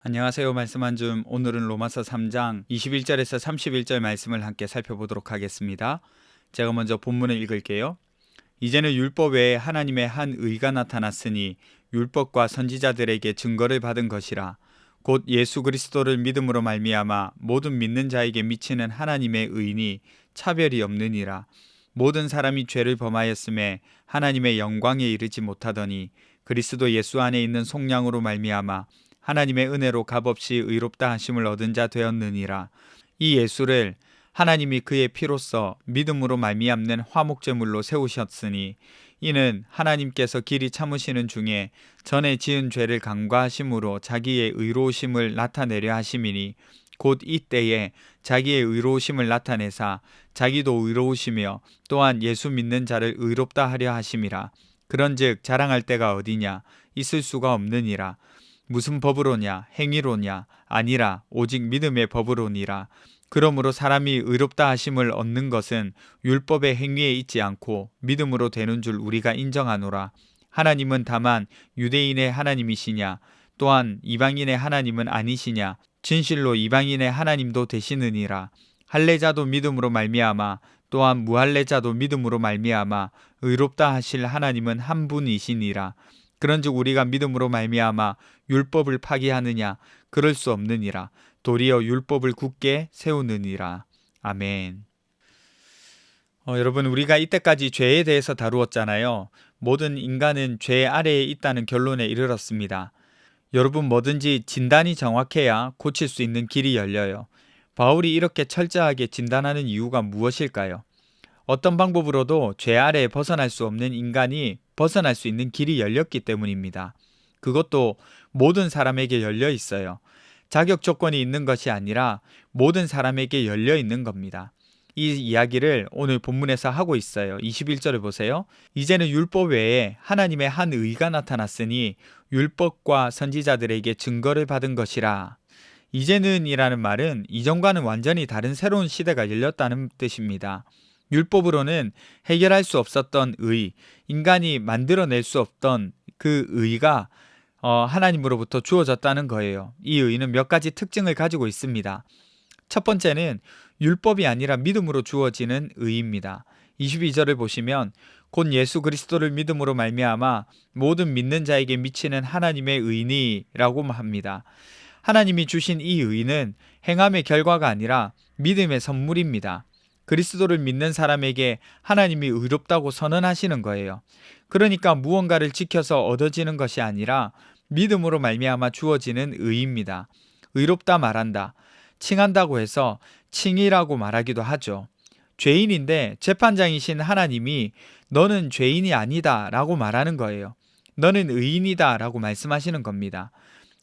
안녕하세요. 말씀 한 줌. 오늘은 로마서 3장 21절에서 31절 말씀을 함께 살펴보도록 하겠습니다. 제가 먼저 본문을 읽을게요. 이제는 율법 외에 하나님의 한 의가 나타났으니 율법과 선지자들에게 증거를 받은 것이라. 곧 예수 그리스도를 믿음으로 말미암아 모든 믿는 자에게 미치는 하나님의 의니 차별이 없느니라. 모든 사람이 죄를 범하였음에 하나님의 영광에 이르지 못하더니 그리스도 예수 안에 있는 속량으로 말미암아 하나님의 은혜로 값없이 의롭다 하심을 얻은 자 되었느니라. 이 예수를 하나님이 그의 피로써 믿음으로 말미암는 화목제물로 세우셨으니 이는 하나님께서 길이 참으시는 중에 전에 지은 죄를 간과하심으로 자기의 의로우심을 나타내려 하심이니 곧 이때에 자기의 의로우심을 나타내사 자기도 의로우시며 또한 예수 믿는 자를 의롭다 하려 하심이라. 그런즉 자랑할 데가 어디냐? 있을 수가 없느니라. 무슨 법으로냐? 행위로냐? 아니라 오직 믿음의 법으로니라. 그러므로 사람이 의롭다 하심을 얻는 것은 율법의 행위에 있지 않고 믿음으로 되는 줄 우리가 인정하노라. 하나님은 다만 유대인의 하나님이시냐? 또한 이방인의 하나님은 아니시냐? 진실로 이방인의 하나님도 되시느니라. 할례자도 믿음으로 말미암아 또한 무할례자도 믿음으로 말미암아 의롭다 하실 하나님은 한 분이시니라. 그런즉 우리가 믿음으로 말미암아 율법을 파기하느냐? 그럴 수 없느니라. 도리어 율법을 굳게 세우느니라. 아멘. 여러분, 우리가 이때까지 죄에 대해서 다루었잖아요. 모든 인간은 죄 아래에 있다는 결론에 이르렀습니다. 여러분, 뭐든지 진단이 정확해야 고칠 수 있는 길이 열려요. 바울이 이렇게 철저하게 진단하는 이유가 무엇일까요? 어떤 방법으로도 죄 아래에 벗어날 수 없는 인간이 벗어날 수 있는 길이 열렸기 때문입니다. 그것도 모든 사람에게 열려 있어요. 자격 조건이 있는 것이 아니라 모든 사람에게 열려 있는 겁니다. 이 이야기를 오늘 본문에서 하고 있어요. 21절을 보세요. 이제는 율법 외에 하나님의 한 의가 나타났으니 율법과 선지자들에게 증거를 받은 것이라. 이제는 이라는 말은 이전과는 완전히 다른 새로운 시대가 열렸다는 뜻입니다. 율법으로는 해결할 수 없었던 의, 인간이 만들어낼 수 없던 그 의가 하나님으로부터 주어졌다는 거예요. 이 의는 몇 가지 특징을 가지고 있습니다. 첫 번째는 율법이 아니라 믿음으로 주어지는 의입니다. 22절을 보시면 곧 예수 그리스도를 믿음으로 말미암아 모든 믿는 자에게 미치는 하나님의 의니라고 합니다. 하나님이 주신 이 의는 행함의 결과가 아니라 믿음의 선물입니다. 그리스도를 믿는 사람에게 하나님이 의롭다고 선언하시는 거예요. 그러니까 무언가를 지켜서 얻어지는 것이 아니라 믿음으로 말미암아 주어지는 의입니다. 의롭다 말한다, 칭한다고 해서 칭이라고 말하기도 하죠. 죄인인데 재판장이신 하나님이 너는 죄인이 아니다 라고 말하는 거예요. 너는 의인이다 라고 말씀하시는 겁니다.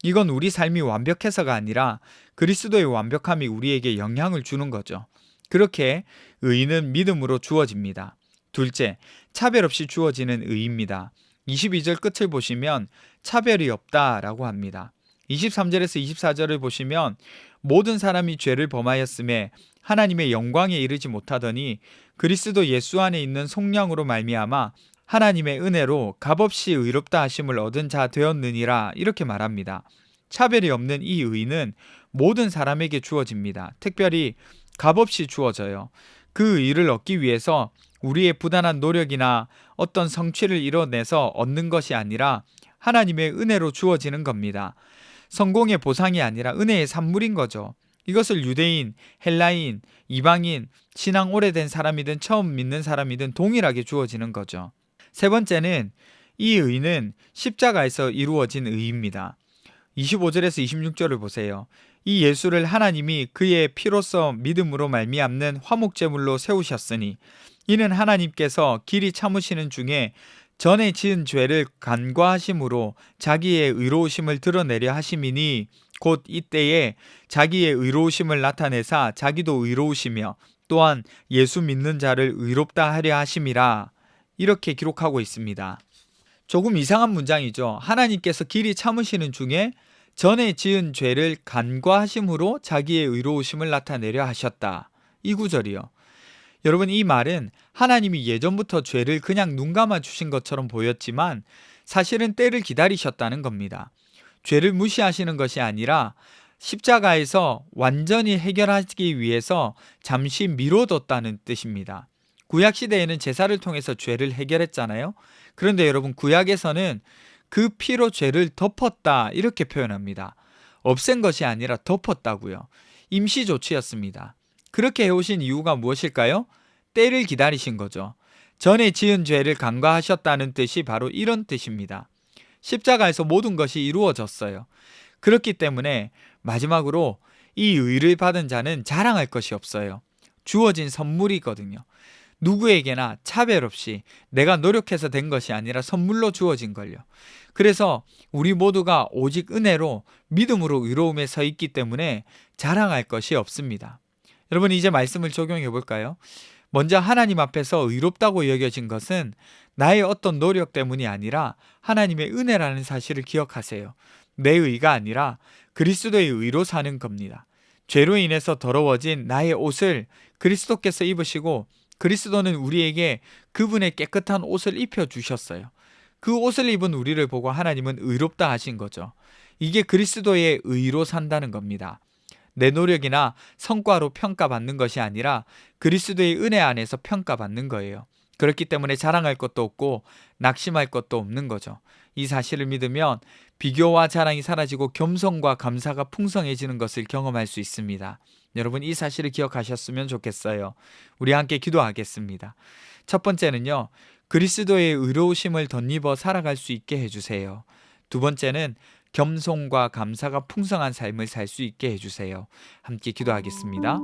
이건 우리 삶이 완벽해서가 아니라 그리스도의 완벽함이 우리에게 영향을 주는 거죠. 그렇게 의는 믿음으로 주어집니다. 둘째, 차별 없이 주어지는 의입니다. 22절 끝을 보시면 차별이 없다라고 합니다. 23절에서 24절을 보시면 모든 사람이 죄를 범하였음에 하나님의 영광에 이르지 못하더니 그리스도 예수 안에 있는 속량으로 말미암아 하나님의 은혜로 값없이 의롭다 하심을 얻은 자 되었느니라 이렇게 말합니다. 차별이 없는 이 의는 모든 사람에게 주어집니다. 특별히 값없이 주어져요. 그 의를 얻기 위해서 우리의 부단한 노력이나 어떤 성취를 이뤄내서 얻는 것이 아니라 하나님의 은혜로 주어지는 겁니다. 성공의 보상이 아니라 은혜의 산물인 거죠. 이것을 유대인, 헬라인, 이방인, 신앙 오래된 사람이든 처음 믿는 사람이든 동일하게 주어지는 거죠. 세 번째는 이 의는 십자가에서 이루어진 의입니다. 25절에서 26절을 보세요. 이 예수를 하나님이 그의 피로써 믿음으로 말미암는 화목제물로 세우셨으니 이는 하나님께서 길이 참으시는 중에 전에 지은 죄를 간과하심으로 자기의 의로우심을 드러내려 하심이니 곧 이때에 자기의 의로우심을 나타내사 자기도 의로우시며 또한 예수 믿는 자를 의롭다 하려 하심이라 이렇게 기록하고 있습니다. 조금 이상한 문장이죠. 하나님께서 길이 참으시는 중에 전에 지은 죄를 간과하심으로 자기의 의로우심을 나타내려 하셨다. 이 구절이요. 여러분, 이 말은 하나님이 예전부터 죄를 그냥 눈 감아 주신 것처럼 보였지만 사실은 때를 기다리셨다는 겁니다. 죄를 무시하시는 것이 아니라 십자가에서 완전히 해결하기 위해서 잠시 미뤄뒀다는 뜻입니다. 구약시대에는 제사를 통해서 죄를 해결했잖아요. 그런데 여러분, 구약에서는 그 피로 죄를 덮었다 이렇게 표현합니다. 없앤 것이 아니라 덮었다고요. 임시 조치였습니다. 그렇게 해오신 이유가 무엇일까요? 때를 기다리신 거죠. 전에 지은 죄를 간과하셨다는 뜻이 바로 이런 뜻입니다. 십자가에서 모든 것이 이루어졌어요. 그렇기 때문에 마지막으로 이 의를 받은 자는 자랑할 것이 없어요. 주어진 선물이거든요. 누구에게나 차별 없이 내가 노력해서 된 것이 아니라 선물로 주어진 걸요. 그래서 우리 모두가 오직 은혜로 믿음으로 의로움에 서 있기 때문에 자랑할 것이 없습니다. 여러분, 이제 말씀을 적용해 볼까요? 먼저 하나님 앞에서 의롭다고 여겨진 것은 나의 어떤 노력 때문이 아니라 하나님의 은혜라는 사실을 기억하세요. 내 의가 아니라 그리스도의 의로 사는 겁니다. 죄로 인해서 더러워진 나의 옷을 그리스도께서 입으시고 그리스도는 우리에게 그분의 깨끗한 옷을 입혀주셨어요. 그 옷을 입은 우리를 보고 하나님은 의롭다 하신 거죠. 이게 그리스도의 의로 산다는 겁니다. 내 노력이나 성과로 평가받는 것이 아니라 그리스도의 은혜 안에서 평가받는 거예요. 그렇기 때문에 자랑할 것도 없고 낙심할 것도 없는 거죠. 이 사실을 믿으면 비교와 자랑이 사라지고 겸손과 감사가 풍성해지는 것을 경험할 수 있습니다. 여러분, 이 사실을 기억하셨으면 좋겠어요. 우리 함께 기도하겠습니다. 첫 번째는요, 그리스도의 의로우심을 덧입어 살아갈 수 있게 해주세요. 두 번째는 겸손과 감사가 풍성한 삶을 살 수 있게 해주세요. 함께 기도하겠습니다.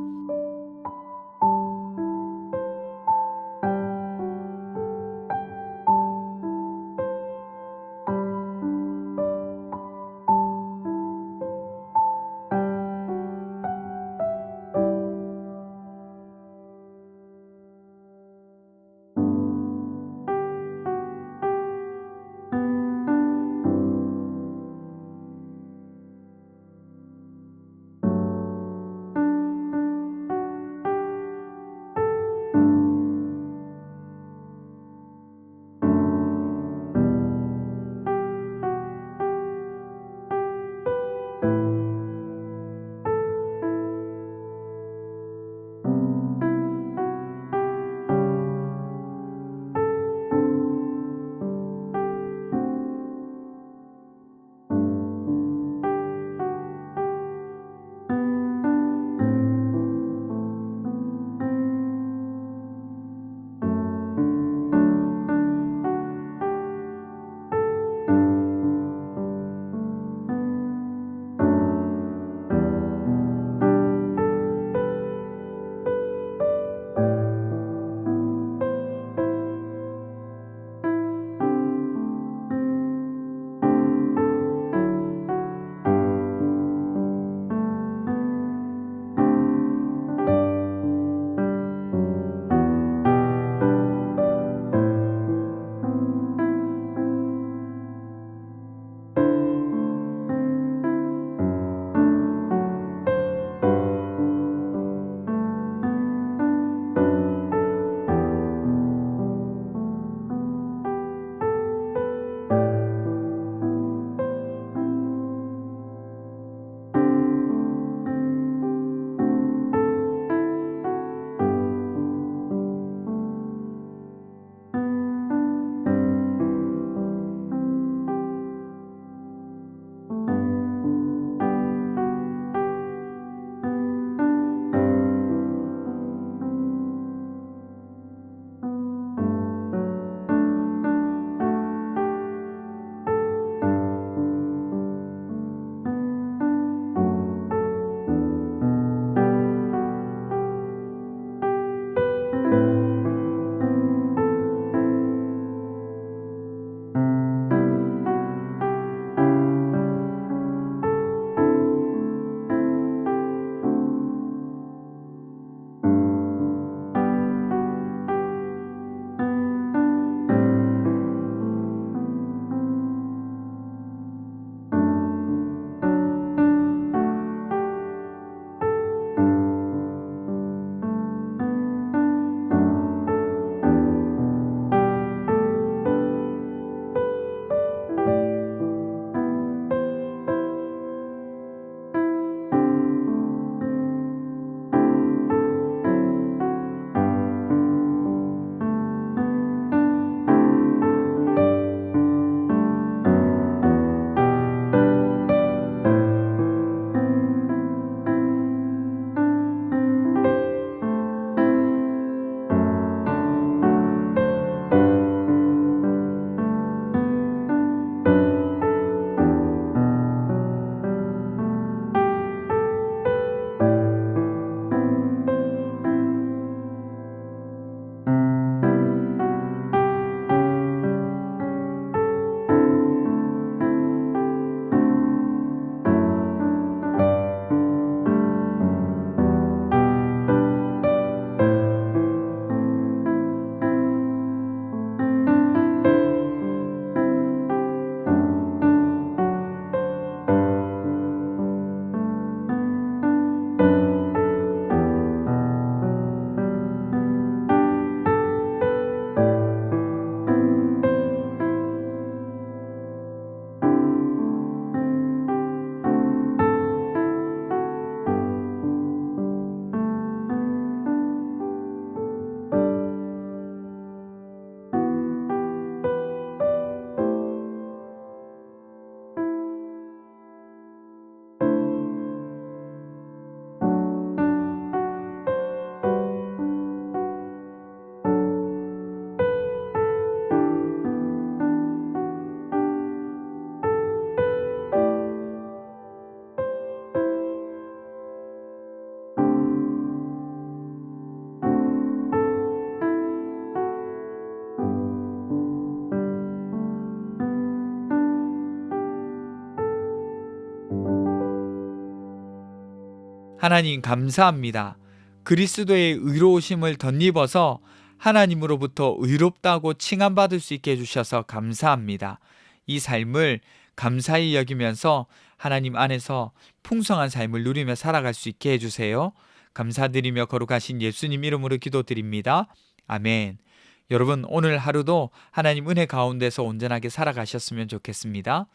하나님 감사합니다. 그리스도의 의로우심을 덧입어서 하나님으로부터 의롭다고 칭함받을 수 있게 해주셔서 감사합니다. 이 삶을 감사히 여기면서 하나님 안에서 풍성한 삶을 누리며 살아갈 수 있게 해주세요. 감사드리며 거룩하신 예수님 이름으로 기도드립니다. 아멘. 여러분, 오늘 하루도 하나님 은혜 가운데서 온전하게 살아가셨으면 좋겠습니다.